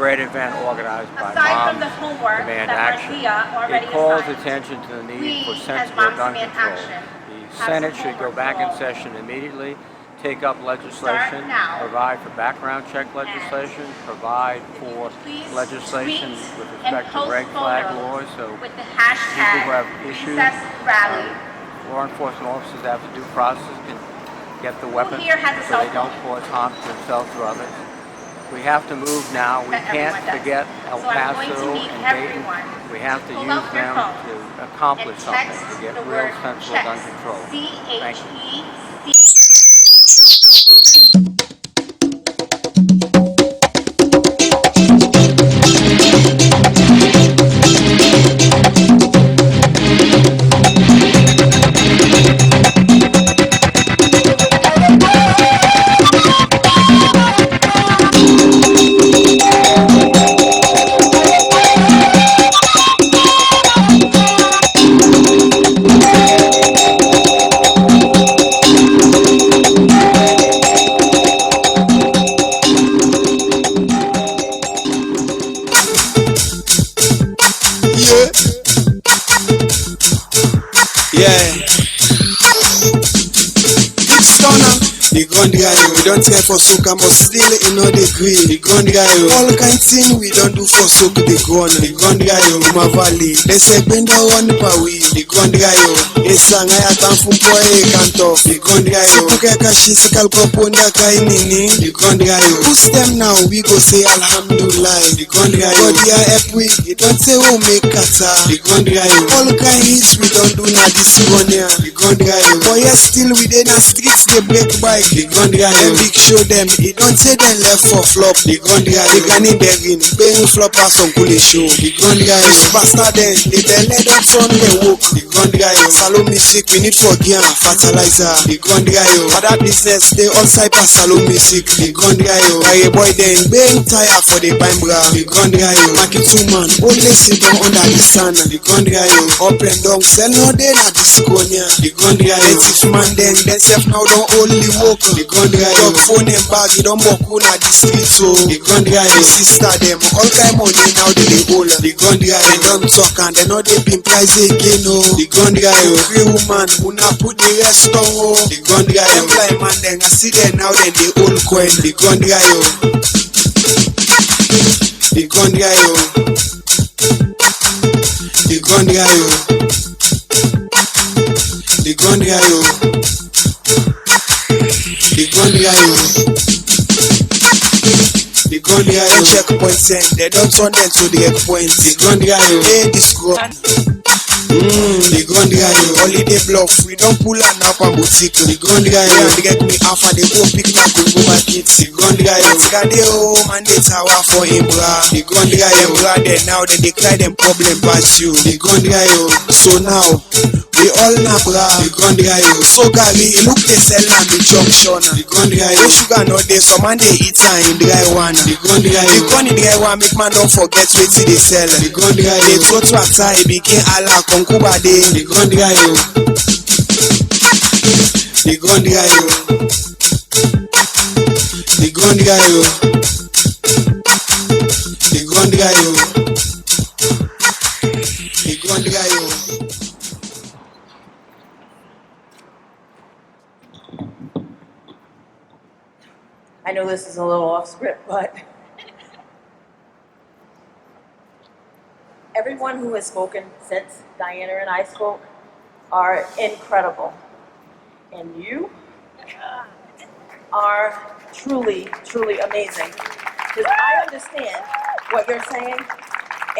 great event organized by Aside Moms from the homework Demand that Action. Marcia already It calls assigned, attention to the need we, for as sensible Moms gun Demand control. Action, The have Senate some should go homework back for in all of you. session immediately, take up legislation, now. provide for background check legislation, provide for Please legislation tweet with and respect to post red flag photos laws, so with the people hashtag who have issues, Recess Rally. law enforcement officers have a due process can get the weapons here has a so cell they don't phone? cause harm to themselves or others. We have to move now. We That can't everyone does. forget El So I'm going to Paso need and Dayton. everyone We have to pull use out your them phone to accomplish and something, text to get the real word sensible gun checks. control. Thank you. The gun guy, we don't care for soca, but still in no degree. The gun guy, all kind thing we don't do for soca. The gun guy, Uma Valley. They say bend down pa we. The gun guy, esanga ya tamfumpo kanto. The gun guy, puke kashi sikal koponda kai nini. The gun guy, push them now, we go say alhamdulillah. The gun guy, God ya help we. He don't say we make kata. The gun guy, all kind hits we don't do na this gun ya. The gun guy, but yes still we dey na streets they break by. The gun guy, them big show them. He don't say them left for flop. The gun guy, they can in begging, paying floppers on cool show. The gun guy, superstar then, they let up on the walk. The gun guy, salon music, we need for gear, fertilizer. The gun guy, other business, they all side pass salon music. The gun guy, a boy then, being tired for the bambra. The gun guy, market two man, only sit down under the sun. The gun guy, up and down, sell no day na disconia. The gun guy, if man then, self now don't only walk. The gun guy, talk phone and bag, you don't walk on the street, so the gun guy, sister them, all kind money now they hold. The gun guy, they don't talk and they know they been price again, oh. The gun guy, free woman, who not put the rest on, oh. The gun guy, them blind man, then I see them now, then they hold coin. The gun guy, oh. The gun guy, oh. The gun guy, oh. The gun guy, oh. The gun guy, oh. The gun guy, oh. Checkpoint send, they don't turn them to the checkpoint. The gun guy, oh. Hey, this girl. The gun guy, oh. Holiday bluff, we don't pull an up and boutique. The gun guy, oh. They get me after they go pick my go back it. The gun guy, oh. Got the home and they tower for him, brah. The gun guy, oh. Brah, then now they declare them problem past you. The gun guy, oh. So now, we all na bra. The gun guy, oh. So Gary, look they sell na the junction. The gun guy, oh. Sugar no dey, some man they eat in dry one. The gun guy, the gun in dry one make man don't forget what they sell. The gun guy, they throw to attack, begin Allah concuba day. The gun guy, oh. The gun guy, oh. The gun guy, oh. The gun guy, oh. The gun guy, oh. I know this is a little off script, but everyone who has spoken since Diana and I spoke are incredible. And you are truly, truly amazing. Because I understand what you're saying.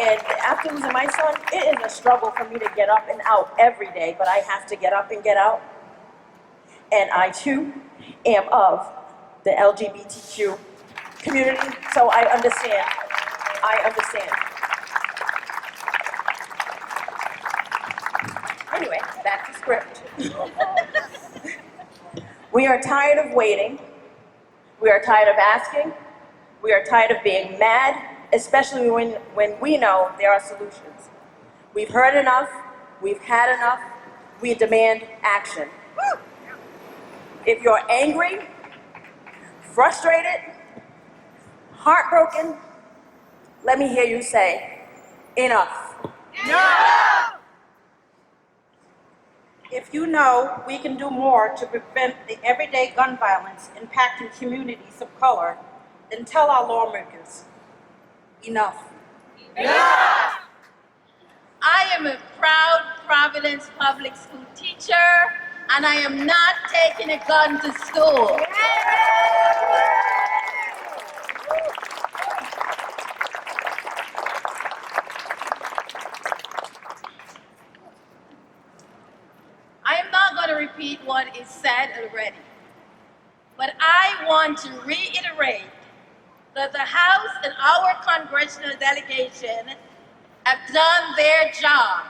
And after losing my son, it is a struggle for me to get up and out every day, but I have to get up and get out. And I too am of the LGBTQ community, so I understand. Anyway, back to script. We are tired of waiting. We are tired of asking. We are tired of being mad, especially when we know there are solutions. We've heard enough. We've had enough. We demand action. If you're angry, frustrated, heartbroken, Let me hear you say, enough. If you know we can do more to prevent the everyday gun violence impacting communities of color, then tell our lawmakers, enough. I am a proud Providence public school teacher, and I am not taking a gun to school. I am not going to repeat what is said already, but I want to reiterate that the House and our congressional delegation have done their job.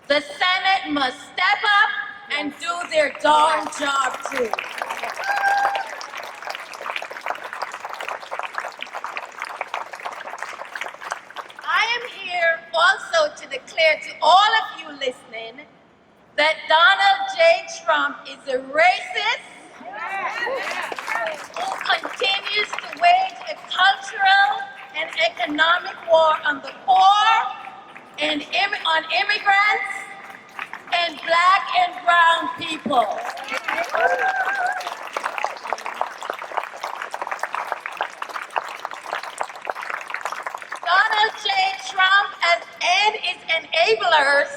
The Senate must step up and do their darn job too. I am here also to declare to all of you listening that Donald J. Trump is a racist who continues to wage a cultural and economic war on the poor and on immigrants and black and brown people. Donald J. Trump and his enablers,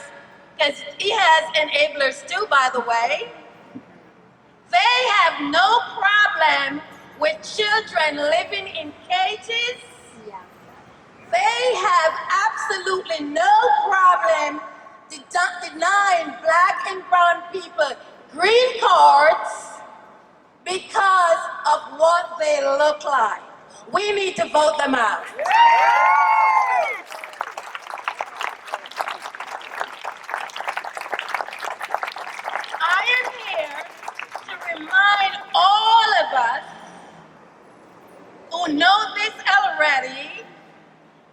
because he has enablers too, by the way, they have no problem with children living in cages. They have absolutely no problem denying black and brown people green cards because of what they look like. We need to vote them out. I am here to remind all of us who know this already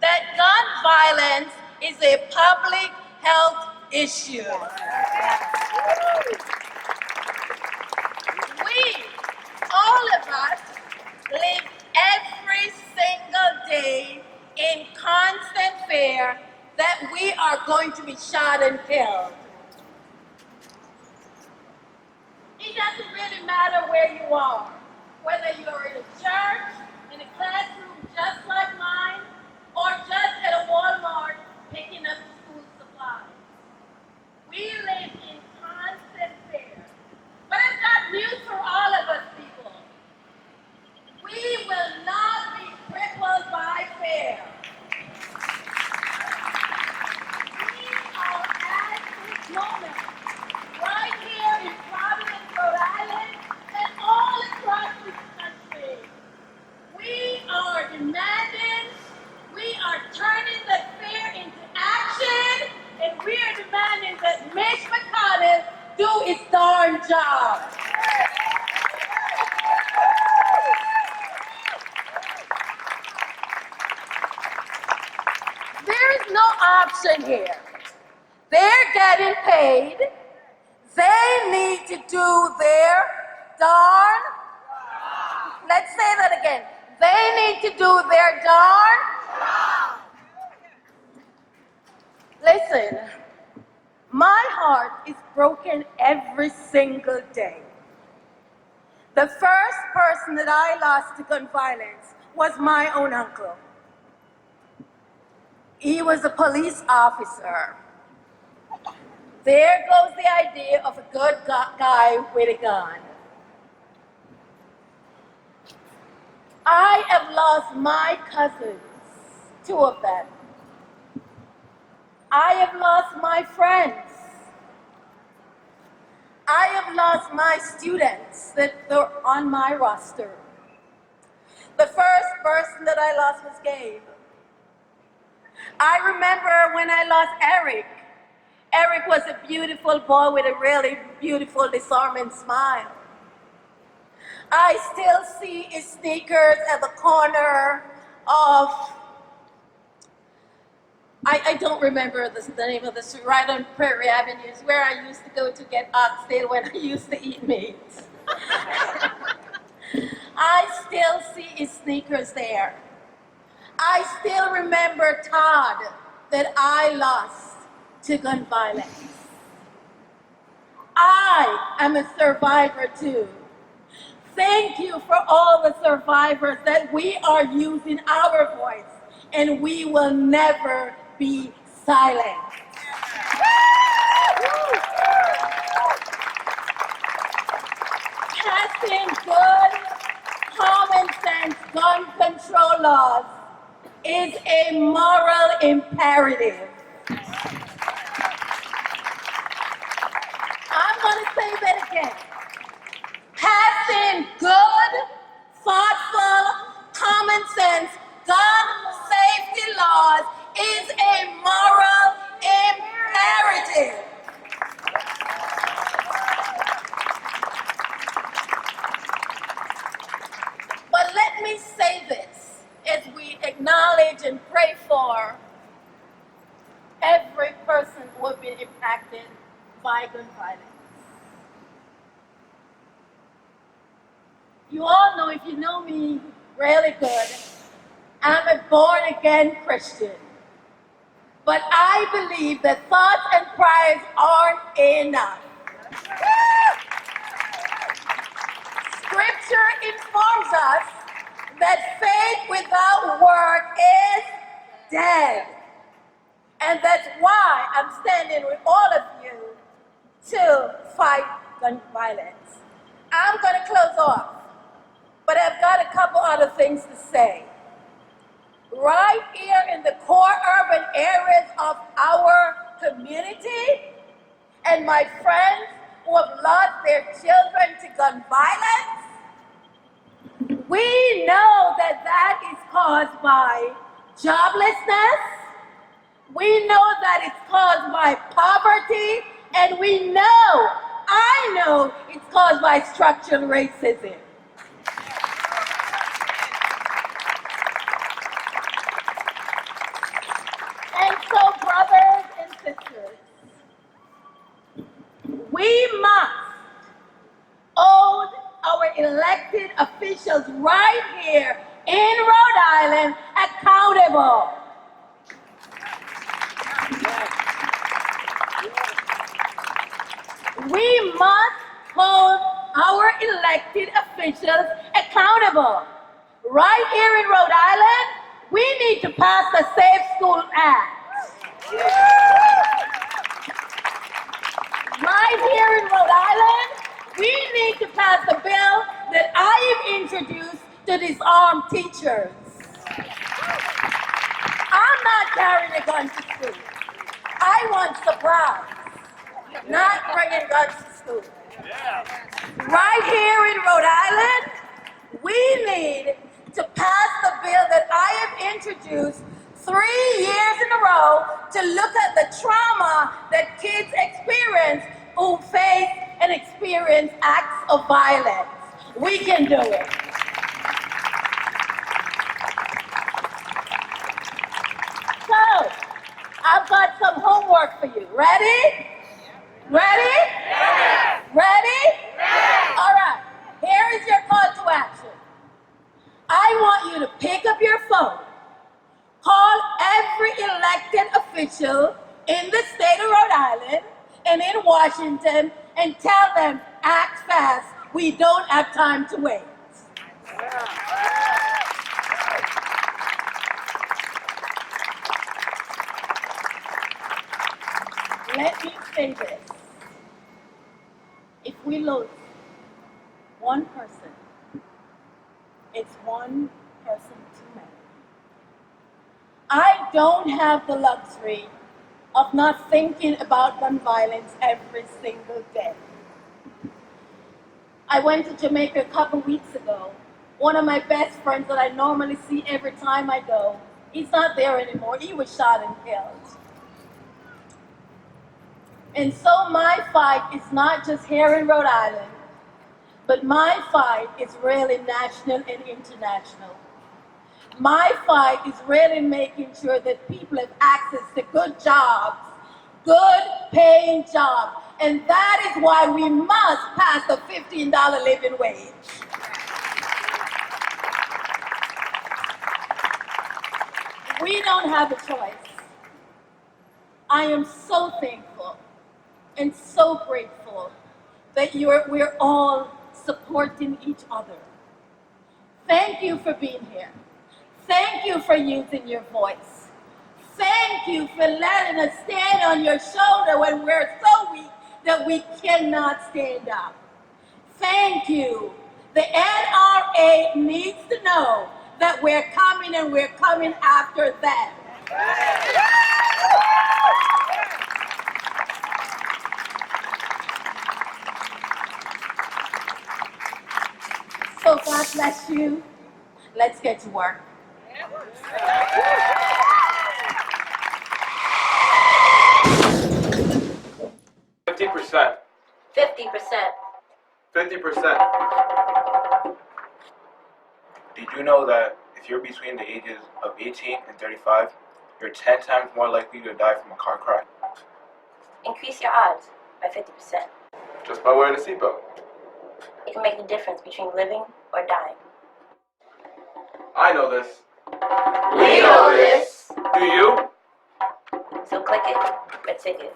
that gun violence is a public health issue. We, all of us, live every single day in constant fear that we are going to be shot and killed. It doesn't really matter where you are, whether you're in a church, in a classroom just like mine, or just at a Walmart picking up school supplies. We live in constant fear. But I've got news for all of us people. We will not be crippled by fear. We are at this moment, right here in Providence, Rhode Island, and all across this country. We are demanding, we are turning the fear into action, and we are demanding that Mitch McConnell do his darn job. There is no option here. They're getting paid. They need to do their darn, let's say that again. They need to do their darn. Listen, my heart is broken every single day. The first person that I lost to gun violence was my own uncle. He was a police officer. There goes the idea of a good guy with a gun. I have lost my cousins, 2 of them. I have lost my friends. I have lost my students that are on my roster. The first person that I lost was Gabe. I remember when I lost Eric. Eric was a beautiful boy with a really beautiful disarming smile. I still see his sneakers at the corner of, I don't remember the name of the street, right on Prairie Avenue, is where I used to go to get oxtail when I used to eat meat. I still see his sneakers there. I still remember Todd that I lost to gun violence. I am a survivor too. Thank you for all the survivors that we are using our voice, and we will never be silent. Passing good, common sense gun control laws is a moral imperative. I'm going to say that again. Passing good, thoughtful, common sense gun safety laws is a moral imperative. But let me say this as we acknowledge and pray for every person who has been impacted by gun violence. You all know, if you know me really good, I'm a born-again Christian. But I believe that thoughts and prayers aren't enough. Scripture informs us that faith without work is dead. And that's why I'm standing with all of you to fight gun violence. I'm going to close off, but I've got a couple other things to say. Right here in the core urban areas of our community, and my friends who have lost their children to gun violence, we know that that is caused by joblessness. We know that it's caused by poverty, and we know, I know, it's caused by structural racism. And so, brothers and sisters, we must hold our elected officials right here in Rhode Island accountable. We must hold our elected officials accountable. Right here in Rhode Island, we need to pass the Safe School Act. Right here in Rhode Island, we need to pass the bill that I have introduced to disarm teachers. I'm not carrying a gun to school. I want supplies, not bringing guns to school. Right here in Rhode Island, we need to pass the bill that I have introduced 3 years in a row to look at the trauma that kids experience who face and experience acts of violence. We can do it. So, I've got some homework for you. Ready? Ready? Yes. Ready? Yes. All right. Here is your call to action. I want you to pick up your phone, call every elected official in the state of Rhode Island and in Washington and tell them, act fast. We don't have time to wait. Let me say this. If we lose one person, it's one person too many. I don't have the luxury of not thinking about gun violence every single day. I went to Jamaica a couple weeks ago. One of my best friends that I normally see every time I go, he's not there anymore. He was shot and killed. And so my fight is not just here in Rhode Island, but my fight is really national and international. My fight is really making sure that people have access to good jobs, good paying jobs. And that is why we must pass the $15 living wage. We don't have a choice. I am so thankful and so grateful that we're all supporting each other. Thank you for being here. Thank you for using your voice. Thank you for letting us stand on your shoulder when we're so weak that we cannot stand up. Thank you. The NRA needs to know that we're coming and we're coming after them. So God bless you. Let's get to work. 50%. 50%. 50%. Did you know that if you're between the ages of 18 and 35, you're 10 times more likely to die from a car crash? Increase your odds by 50%. Just by wearing a seatbelt. It can make the difference between living or dying. I know this. We know this. Do you? So click it or ticket.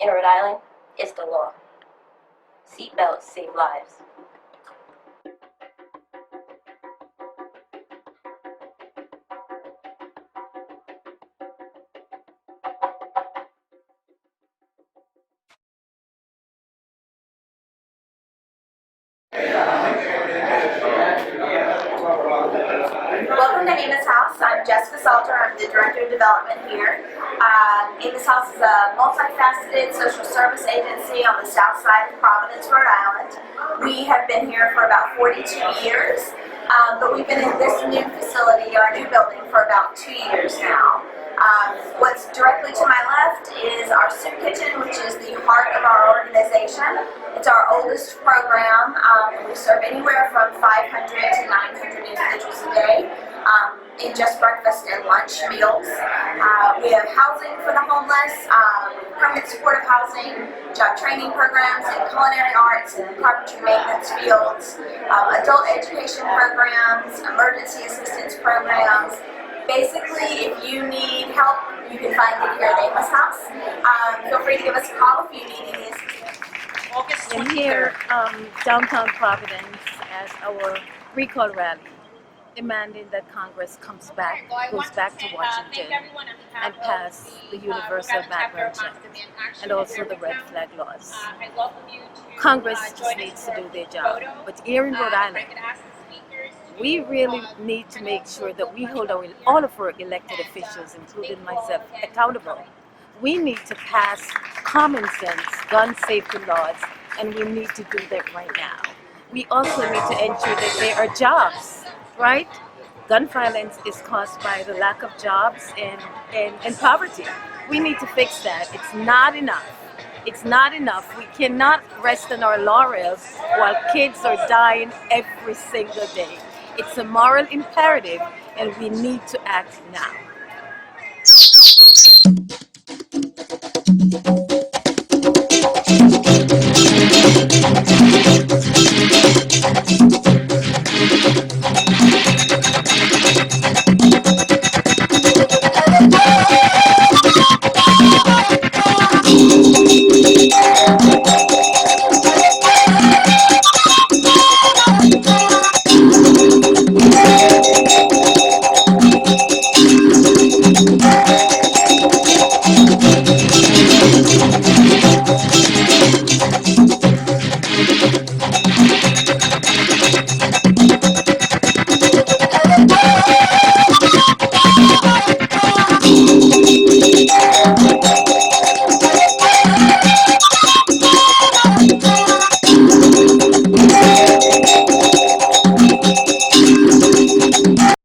In Rhode Island, it's the law. Seatbelts save lives. Welcome to Amos House. I'm Jessica Salter. I'm the Director of Development here. Amos House is a multifaceted social service agency on the south side of Providence, Rhode Island. We have been here for about 42 years, but we've been in this new facility, our new building, for about 2 years now. What's directly to my left is our soup kitchen, which is the heart of our organization. It's our oldest program. We serve anywhere from 500 to 900 individuals a day in just breakfast and lunch meals. We have housing for the homeless, permanent supportive housing, job training programs in culinary arts and carpentry maintenance fields, adult education programs, emergency assistance programs. Basically, if you need help, you can find it here at Amos House. Feel free to give us a call if you need any assistance. August And 23rd. here, downtown Providence, as our recall rally, demanding that Congress goes back to Washington and pass the universal background check and also the red flag laws. Congress just needs to do their job. But here in Rhode Island, we really need to make sure that we hold all of our elected officials, including myself, accountable. We need to pass common sense gun safety laws, and we need to do that right now. We also need to ensure that there are jobs, right? Gun violence is caused by the lack of jobs and poverty. We need to fix that. It's not enough. It's not enough. We cannot rest on our laurels while kids are dying every single day. It's a moral imperative, and we need to act now.